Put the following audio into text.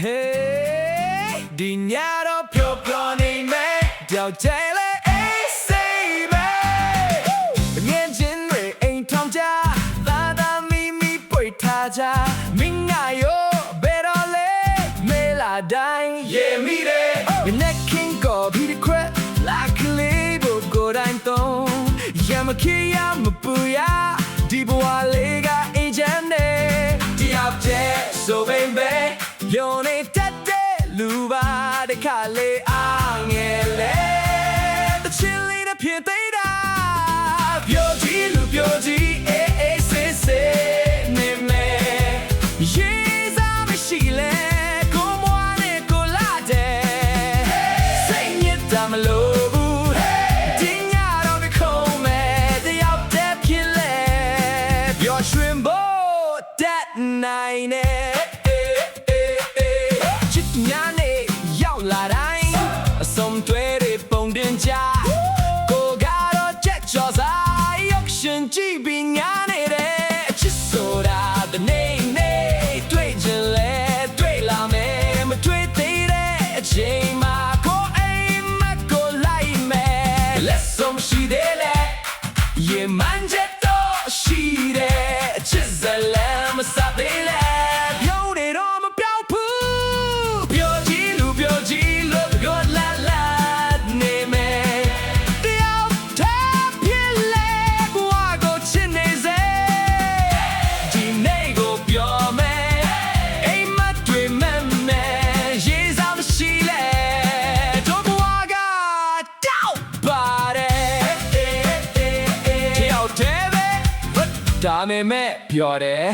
Hey ဒီညတော့ပျော်ပျော်နေမယ်ကြောက်ကြလေအေးစိတ်ပဲငင်းချင်းတွေအိမ်ထောင်ကြသာသာမီမီပွေထားကြမင်းငါရောဘယ်တော့လဲမေးလာတိုင်းရေမိတယ်မနေ့ခင်ကောပြီးတဲ့ crap like a label ကိုတိုင်းတော့ရမခေရမပူရဒီဘဝလေးကအေးချမ်းနေတရားကျဲ so baby ပြောနေတတ်တဲ့လူပါတခါလေအားငယ်လေတချင်လေးနဲ့ဖြစ်သေးတာပြောကြည့်လူပြောကြည့်အေးအေးဆေးဆေးနေမယ်ရေးစားမရှိလဲကိုမွားနဲ့ကိုလာတဲ့စိတ်ညစ်တာမလို့ဘူးဒီညတော့ဒီခုံးမဲ့တယောက်တည်းဖြစ်လဲပြောရွှင်ဖို့တတ်နိုင်နေညာနေရောက်လာတိုင်းအစုံတွေပုံတင်ကြကိုကတော့ချက်ချော်စားရုပ်ရှင်ကြည့်ပြီးညာနေတဲ့အချစ်ဆိုတာတနေ့နေ့တွေ့ချင်လဲတွေ့လာမယ်မတွေ့သေးတဲ့အချိန်မှာကိုအိမ်မက်ကိုလိုက်မယ်လက်ဆုံးရှိသေးလဲရေမန်ချက်တော့ရှိတဲ့အချစ်ဇလံမစသေးလဲဒါမဲ့ပြောတယ်